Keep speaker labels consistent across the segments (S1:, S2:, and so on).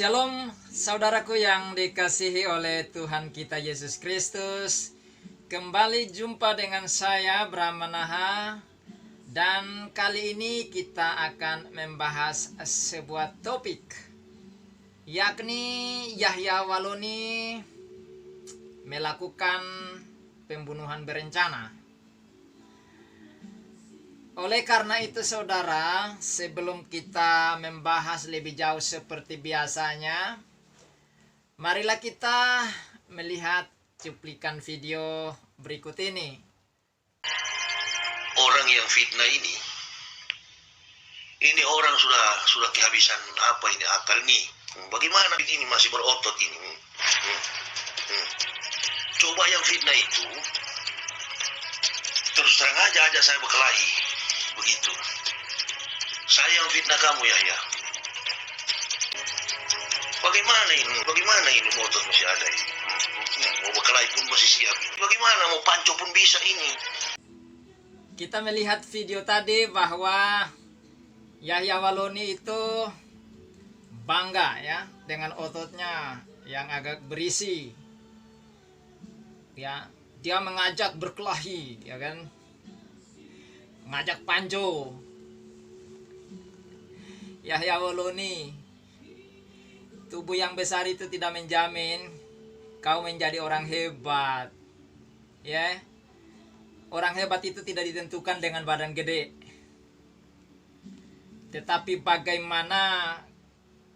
S1: Shalom saudaraku yang dikasihi oleh Tuhan kita Yesus Kristus. Kembali jumpa dengan saya Bram Manaha. Dan kali ini kita akan membahas sebuah topik, yakni Yahya Waloni melakukan pembunuhan berencana. Oleh karena itu saudara, sebelum kita membahas lebih jauh seperti biasanya, marilah kita melihat cuplikan video berikut ini.
S2: Orang yang fitnah ini orang sudah kehabisan apa ini akal nih. Bagaimana ini masih berotot ini? Coba yang fitnah itu terus terang aja saya berkelahi. Begitu. Saya yang fitnah kamu ya. Bagaimana ini motor masih ada ini? Mau berkelahi pun masih siap. Bagaimana mau panco pun bisa ini.
S1: Kita melihat video tadi bahwa Yahya Waloni itu bangga ya dengan ototnya yang agak berisi. Ya, dia mengajak berkelahi, ya kan? Ngajak panco. Yahya Waloni, tubuh yang besar itu tidak menjamin kau menjadi orang hebat. Ya. Orang hebat itu tidak ditentukan dengan badan gede. Tetapi bagaimana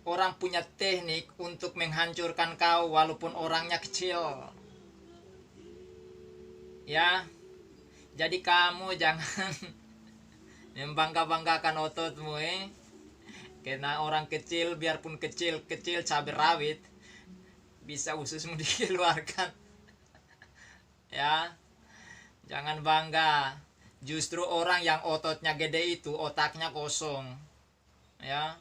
S1: orang punya teknik untuk menghancurkan kau walaupun orangnya kecil. Ya. Jadi kamu jangan membangga-banggakan ototmu Karena orang kecil, biarpun kecil cabai rawit, bisa ususmu dikeluarkan. Ya. Jangan bangga. Justru orang yang ototnya gede itu otaknya kosong. Ya.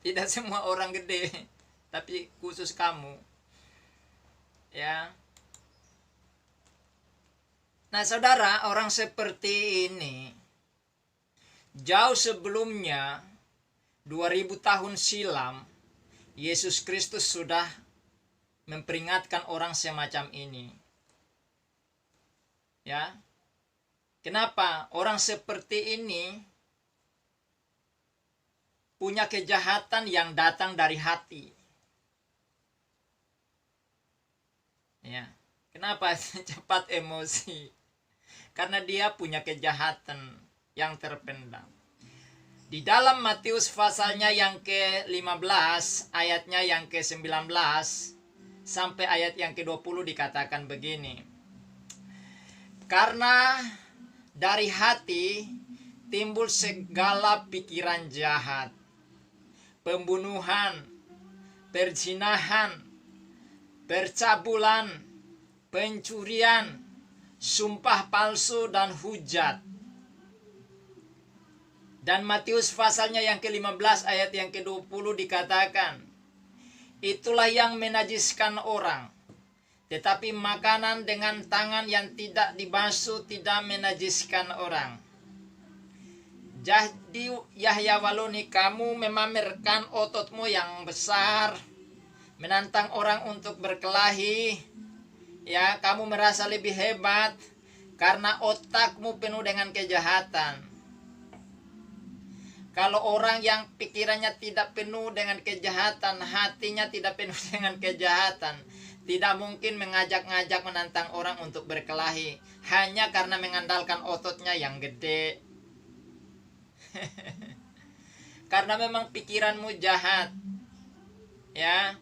S1: Tidak semua orang gede, tapi khusus kamu. Ya. Nah, saudara, orang seperti ini jauh sebelumnya 2000 tahun silam Yesus Kristus sudah memperingatkan orang semacam ini. Ya. Kenapa? Orang seperti ini punya kejahatan yang datang dari hati. Ya. Kenapa cepat emosi? Karena dia punya kejahatan yang terpendam. Di dalam Matius pasalnya yang ke-15, ayatnya yang ke-19 sampai ayat yang ke-20 dikatakan begini. Karena dari hati timbul segala pikiran jahat, pembunuhan, perzinahan, percabulan, pencurian, sumpah palsu dan hujat. Dan Matius pasalnya yang ke-15 ayat yang ke-20 dikatakan, itulah yang menajiskan orang. Tetapi makanan dengan tangan yang tidak dibasuh tidak menajiskan orang. Jadi Yahya Waloni, kamu memamerkan ototmu yang besar, menantang orang untuk berkelahi. Ya, kamu merasa lebih hebat karena otakmu penuh dengan kejahatan. Kalau orang yang pikirannya tidak penuh dengan kejahatan, hatinya tidak penuh dengan kejahatan, tidak mungkin mengajak-ngajak menantang orang untuk berkelahi hanya karena mengandalkan ototnya yang gede. Karena memang pikiranmu jahat. Ya.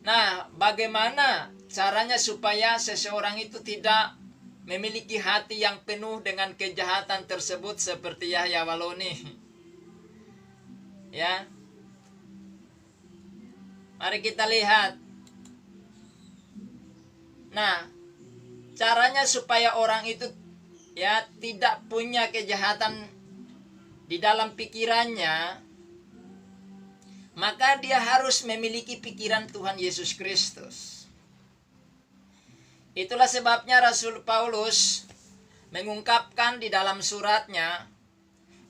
S1: Nah, bagaimana caranya supaya seseorang itu tidak memiliki hati yang penuh dengan kejahatan tersebut seperti Yahya Waloni? Ya. Mari kita lihat. Nah, caranya supaya orang itu ya tidak punya kejahatan di dalam pikirannya, maka dia harus memiliki pikiran Tuhan Yesus Kristus. Itulah sebabnya Rasul Paulus mengungkapkan di dalam suratnya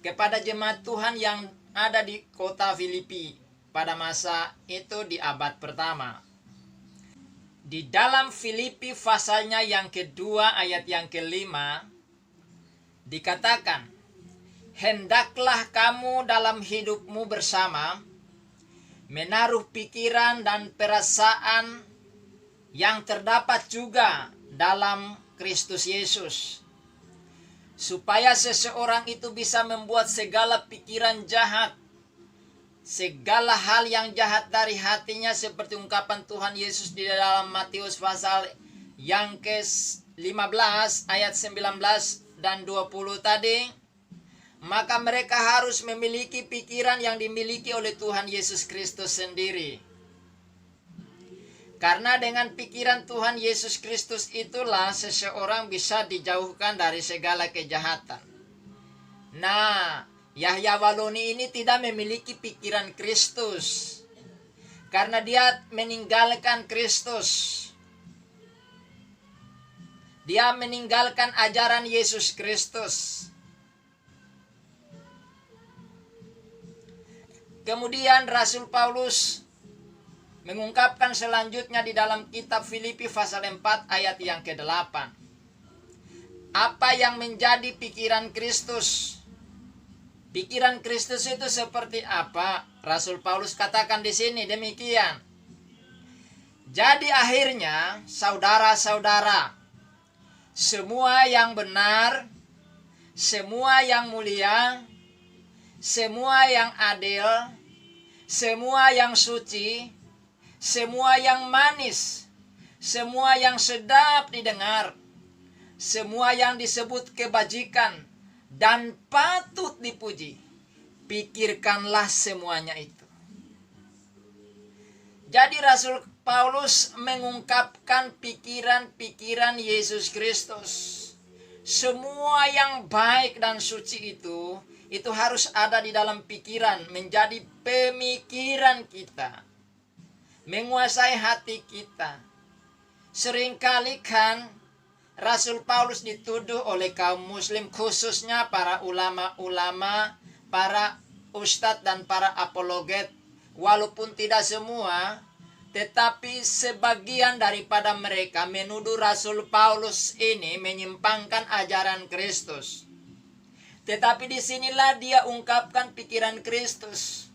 S1: kepada jemaat Tuhan yang ada di kota Filipi pada masa itu di abad pertama. Di dalam Filipi pasalnya yang kedua ayat yang kelima dikatakan, hendaklah kamu dalam hidupmu bersama menaruh pikiran dan perasaan yang terdapat juga dalam Kristus Yesus, supaya seseorang itu bisa membuat segala pikiran jahat, segala hal yang jahat dari hatinya, seperti ungkapan Tuhan Yesus di dalam Matius pasal yang ke-15 ayat 19 dan 20 tadi. Maka mereka harus memiliki pikiran yang dimiliki oleh Tuhan Yesus Kristus sendiri. Karena dengan pikiran Tuhan Yesus Kristus itulah seseorang bisa dijauhkan dari segala kejahatan. Nah, Yahya Waloni ini tidak memiliki pikiran Kristus karena dia meninggalkan Kristus. Dia meninggalkan ajaran Yesus Kristus. Kemudian Rasul Paulus mengungkapkan selanjutnya di dalam kitab Filipi pasal 4 ayat yang ke-8. Apa yang menjadi pikiran Kristus? Pikiran Kristus itu seperti apa? Rasul Paulus katakan di sini demikian. Jadi akhirnya, saudara-saudara, semua yang benar, semua yang mulia, semua yang adil, semua yang suci, semua yang manis, semua yang sedap didengar, semua yang disebut kebajikan dan patut dipuji, pikirkanlah semuanya itu. Jadi Rasul Paulus mengungkapkan pikiran-pikiran Yesus Kristus. Semua yang baik dan suci itu harus ada di dalam pikiran, menjadi pemikiran kita, menguasai hati kita. Seringkali kan Rasul Paulus dituduh oleh kaum muslim, khususnya para ulama-ulama, para ustadz dan para apologet. Walaupun tidak semua, tetapi sebagian daripada mereka menuduh Rasul Paulus ini menyimpangkan ajaran Kristus. Tetapi disinilah dia ungkapkan pikiran Kristus.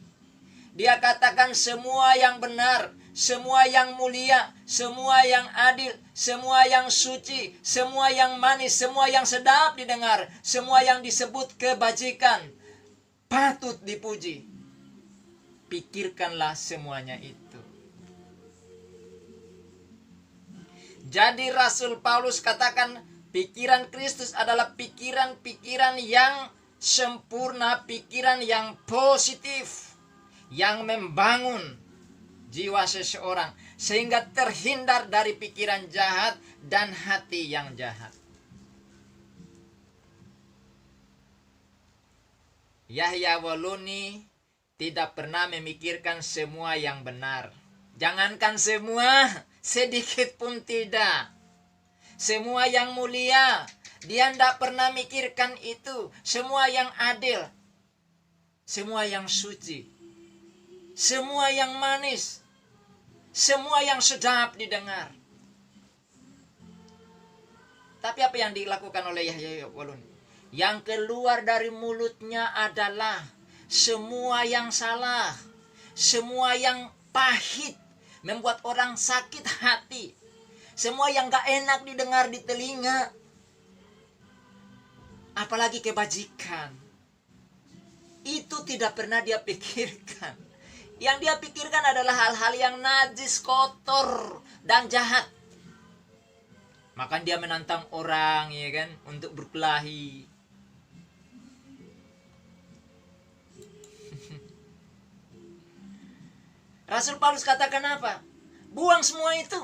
S1: Dia katakan semua yang benar, semua yang mulia, semua yang adil, semua yang suci, semua yang manis, semua yang sedap didengar, semua yang disebut kebajikan, patut dipuji. Pikirkanlah semuanya itu. Jadi Rasul Paulus katakan pikiran Kristus adalah pikiran-pikiran yang sempurna, pikiran yang positif, yang membangun jiwa seseorang sehingga terhindar dari pikiran jahat dan hati yang jahat. Yahya Waloni tidak pernah memikirkan semua yang benar. Jangankan semua, sedikit pun tidak. Semua yang mulia, dia tidak pernah mikirkan itu. Semua yang adil, semua yang suci, semua yang manis, semua yang sedap didengar. Tapi apa yang dilakukan oleh Yahya Waloni? Yang keluar dari mulutnya adalah semua yang salah, semua yang pahit, membuat orang sakit hati, semua yang gak enak didengar di telinga, apalagi kebajikan. Itu tidak pernah dia pikirkan. Yang dia pikirkan adalah hal-hal yang najis, kotor, dan jahat. Maka dia menantang orang, ya kan, untuk berkelahi. Rasul Paulus katakan apa? Buang semua itu.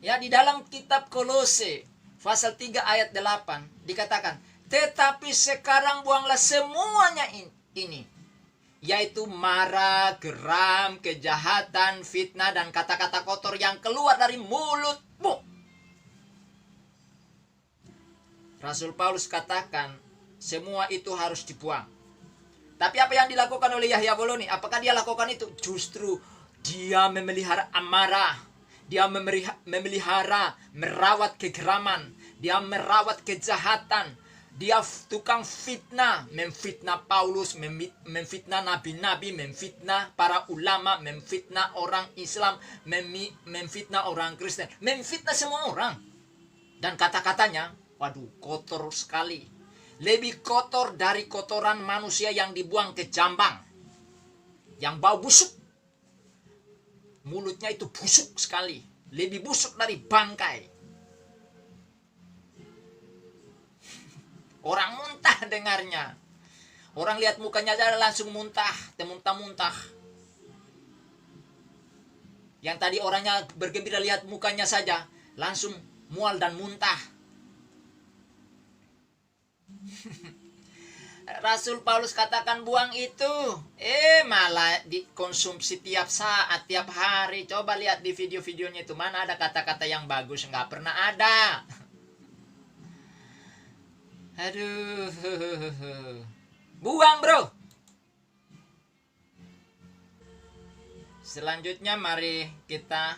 S1: Ya, di dalam kitab Kolose pasal 3 ayat 8 dikatakan, tetapi sekarang buanglah semuanya ini, yaitu marah, geram, kejahatan, fitnah, dan kata-kata kotor yang keluar dari mulutmu. Rasul Paulus katakan, semua itu harus dibuang. Tapi apa yang dilakukan oleh Yahya Woloni? Apakah dia lakukan itu? Justru dia memelihara amarah. Dia memelihara, merawat kegeraman. Dia merawat kejahatan. Dia tukang fitnah, memfitnah Paulus, memfitnah nabi-nabi, memfitnah para ulama, memfitnah orang Islam, memfitnah orang Kristen, memfitnah semua orang. Dan kata-katanya, waduh, kotor sekali. Lebih kotor dari kotoran manusia yang dibuang ke jambang, yang bau busuk. Mulutnya itu busuk sekali, lebih busuk dari bangkai. Orang muntah dengarnya. Orang lihat mukanya aja langsung muntah, muntah-muntah. Yang tadi orangnya bergembira lihat mukanya saja, langsung mual dan muntah. Rasul Paulus katakan buang itu. Malah dikonsumsi tiap saat, tiap hari. Coba lihat di video-videonya itu. Mana ada kata-kata yang bagus? Nggak pernah ada. Aduh, buang bro. Selanjutnya mari kita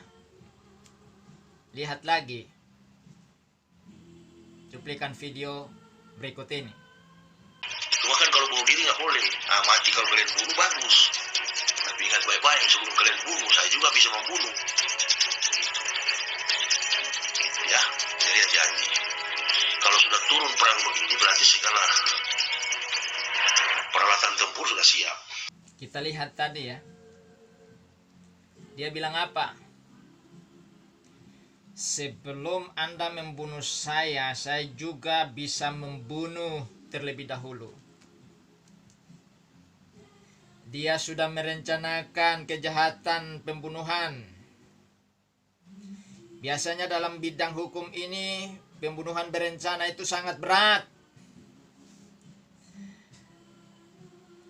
S1: lihat lagi cuplikan video berikut ini.
S2: Cuma kan kalau bunuh diri nggak boleh. Mati kalau kalian bunuh bagus. Tapi ingat baik-baik sebelum kalian bunuh, saya juga bisa membunuh. Gitu ya, jadi hati-hati. Kalau sudah turun perang begini berarti segala peralatan tempur sudah siap.
S1: Kita lihat tadi ya. Dia bilang apa? Sebelum Anda membunuh saya juga bisa membunuh terlebih dahulu. Dia sudah merencanakan kejahatan pembunuhan. Biasanya dalam bidang hukum ini, pembunuhan berencana itu sangat berat.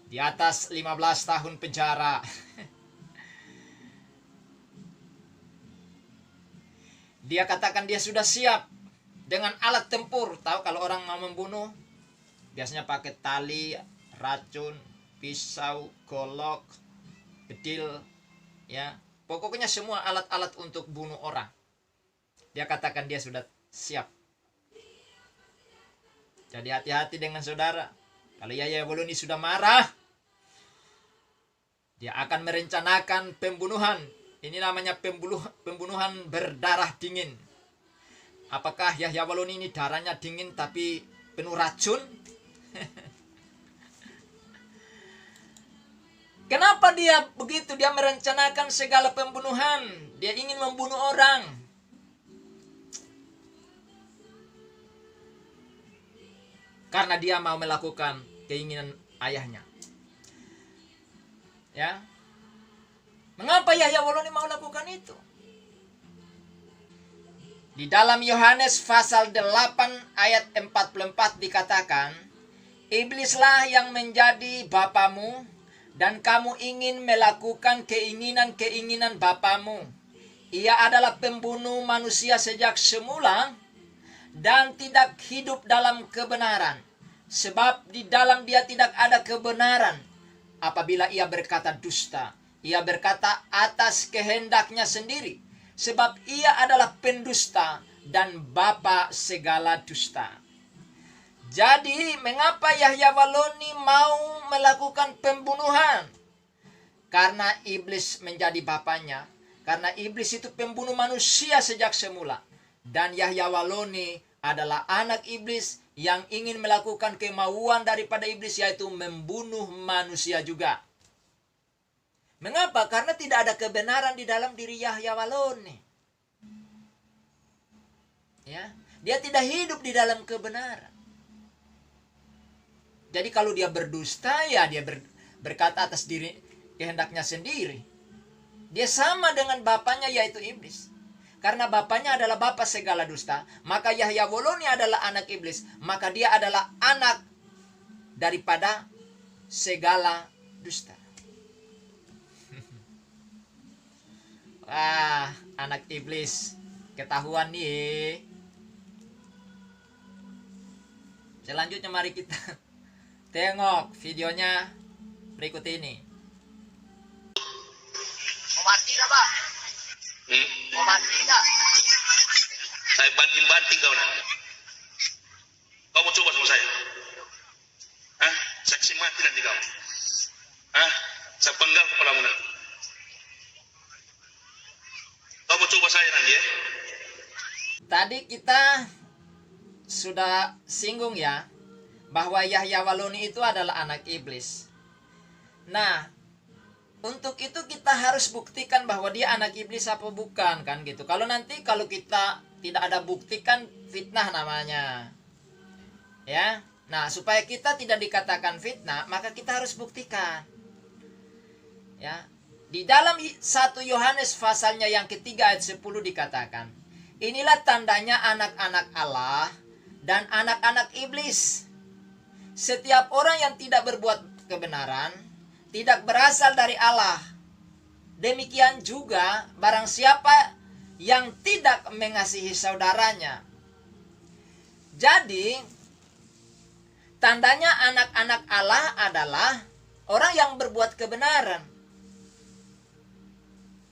S1: Di atas 15 tahun penjara. Dia katakan dia sudah siap dengan alat tempur. Tahu kalau orang mau membunuh, biasanya pakai tali, racun, pisau, golok, bedil, ya. Pokoknya semua alat-alat untuk bunuh orang. Dia katakan dia sudah siap. Jadi hati-hati dengan saudara. Kalau Yahya Woloni sudah marah, dia akan merencanakan pembunuhan. Ini namanya pembunuhan berdarah dingin. Apakah Yahya Woloni ini darahnya dingin tapi penuh racun? Kenapa dia begitu? Dia merencanakan segala pembunuhan. Dia ingin membunuh orang. Karena dia mau melakukan keinginan ayahnya. Ya. Mengapa Yahya Woloni mau lakukan itu? Di dalam Yohanes pasal 8 ayat 44 dikatakan, iblislah yang menjadi bapamu dan kamu ingin melakukan keinginan-keinginan bapamu. Ia adalah pembunuh manusia sejak semula dan tidak hidup dalam kebenaran. Sebab di dalam dia tidak ada kebenaran. Apabila ia berkata dusta, ia berkata atas kehendaknya sendiri. Sebab ia adalah pendusta dan bapa segala dusta. Jadi mengapa Yahya Woloni mau melakukan pembunuhan? Karena iblis menjadi bapaknya. Karena iblis itu pembunuh manusia sejak semula. Dan Yahya Woloni adalah anak iblis yang ingin melakukan kemauan daripada iblis, yaitu membunuh manusia juga. Mengapa? Karena tidak ada kebenaran di dalam diri Yahya Woloni. Ya, dia tidak hidup di dalam kebenaran. Jadi kalau dia berdusta, ya dia berkata atas diri kehendaknya sendiri. Dia sama dengan bapaknya, yaitu iblis. Karena bapaknya adalah bapa segala dusta, maka Yahya Woloni adalah anak iblis, maka dia adalah anak daripada segala dusta. Wah, anak iblis, ketahuan nih. Selanjutnya mari kita tengok videonya berikut ini.
S2: Mau mati nggak, Pak? Mau mati nggak? Saya banting-banting kau nanti. Kau mau coba sama saya? Hah? Saksi mati nanti kau. Hah? Saya penggal kepalamu nanti. Kau mau coba saya nanti ya?
S1: Tadi kita sudah singgung ya, bahwa Yahya Waloni itu adalah anak iblis. Nah, untuk itu kita harus buktikan bahwa dia anak iblis apa bukan, kan gitu. Kalau kita tidak ada bukti, kan fitnah namanya. Ya. Nah, supaya kita tidak dikatakan fitnah, maka kita harus buktikan. Ya. Di dalam 1 Yohanes pasalnya yang ketiga ayat 10 dikatakan, inilah tandanya anak-anak Allah dan anak-anak iblis. Setiap orang yang tidak berbuat kebenaran tidak berasal dari Allah. Demikian juga barang siapa yang tidak mengasihi saudaranya. Jadi, tandanya anak-anak Allah adalah orang yang berbuat kebenaran.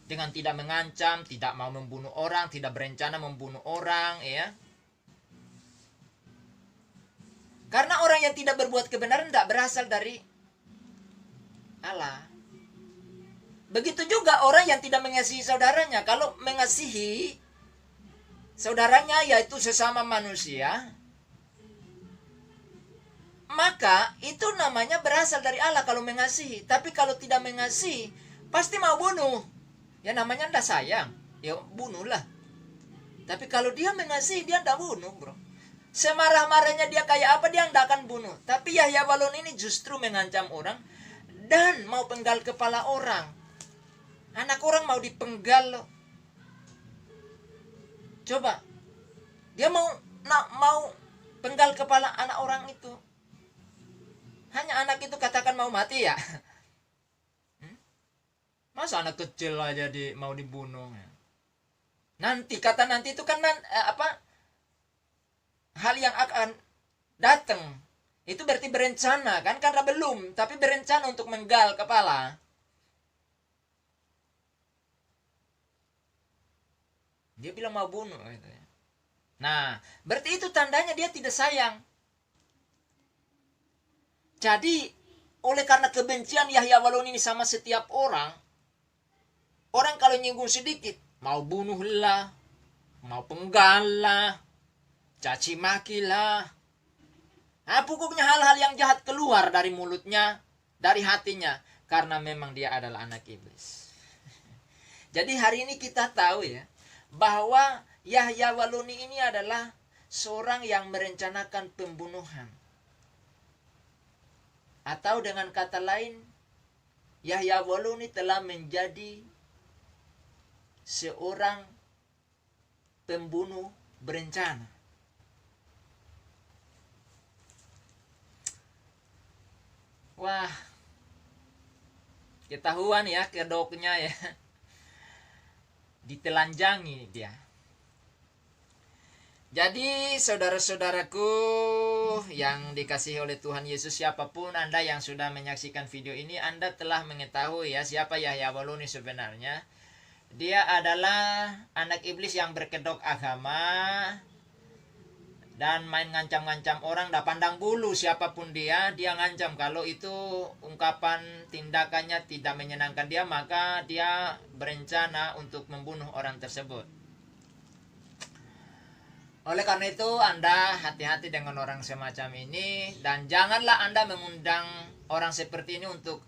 S1: Dengan tidak mengancam, tidak mau membunuh orang, tidak berencana membunuh orang, ya. Karena orang yang tidak berbuat kebenaran tidak berasal dari Allah. Begitu juga orang yang tidak mengasihi saudaranya. Kalau mengasihi saudaranya, yaitu sesama manusia, maka itu namanya berasal dari Allah kalau mengasihi. Tapi kalau tidak mengasihi, pasti mau bunuh. Ya namanya tidak sayang, ya bunuhlah. Tapi kalau dia mengasihi, dia tidak bunuh, bro. Semarah-marahnya dia kayak apa, dia tidak akan bunuh. Tapi Yahya Waloni ini justru mengancam orang dan mau penggal kepala orang. Anak orang mau dipenggal loh. Coba, dia mau penggal kepala anak orang itu. Hanya anak itu katakan mau mati ya. Masa anak kecil aja mau dibunuh ya? Nanti itu kan hal yang akan datang. Itu berarti berencana kan, karena belum, tapi berencana untuk menggal kepala. Dia bilang mau bunuh gitu ya. Nah, berarti itu tandanya dia tidak sayang. Jadi, oleh karena kebencian Yahya Waloni ini sama setiap orang kalau nyinggung sedikit, mau bunuh lah, mau penggal lah, caci maki lah. Nah, pokoknya hal-hal yang jahat keluar dari mulutnya, dari hatinya, karena memang dia adalah anak iblis. Jadi hari ini kita tahu ya, bahwa Yahya Waloni ini adalah seorang yang merencanakan pembunuhan. Atau dengan kata lain, Yahya Waloni telah menjadi seorang pembunuh berencana. Wah, ketahuan ya kedoknya ya. Ditelanjangi dia. Jadi saudara-saudaraku yang dikasihi oleh Tuhan Yesus, siapapun Anda yang sudah menyaksikan video ini, Anda telah mengetahui ya siapa Yahya Waloni sebenarnya. Dia adalah anak iblis yang berkedok agama dan main ngancam-ngancam orang, dah pandang bulu siapapun dia ngancam. Kalau itu ungkapan tindakannya tidak menyenangkan dia, maka dia berencana untuk membunuh orang tersebut. Oleh karena itu, Anda hati-hati dengan orang semacam ini, dan janganlah Anda mengundang orang seperti ini untuk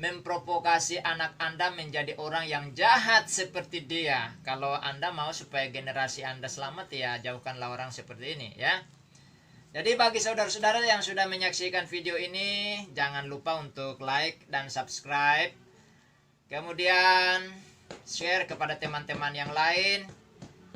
S1: memprovokasi anak Anda menjadi orang yang jahat seperti dia. Kalau Anda mau supaya generasi Anda selamat, ya jauhkanlah orang seperti ini ya. Jadi bagi saudara-saudara yang sudah menyaksikan video ini, jangan lupa untuk like dan subscribe. Kemudian share kepada teman-teman yang lain.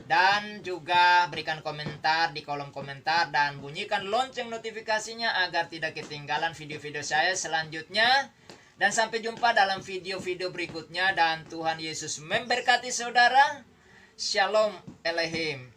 S1: Dan juga berikan komentar di kolom komentar dan bunyikan lonceng notifikasinya agar tidak ketinggalan video-video saya selanjutnya. Dan sampai jumpa dalam video-video berikutnya, dan Tuhan Yesus memberkati saudara. Shalom Elohim.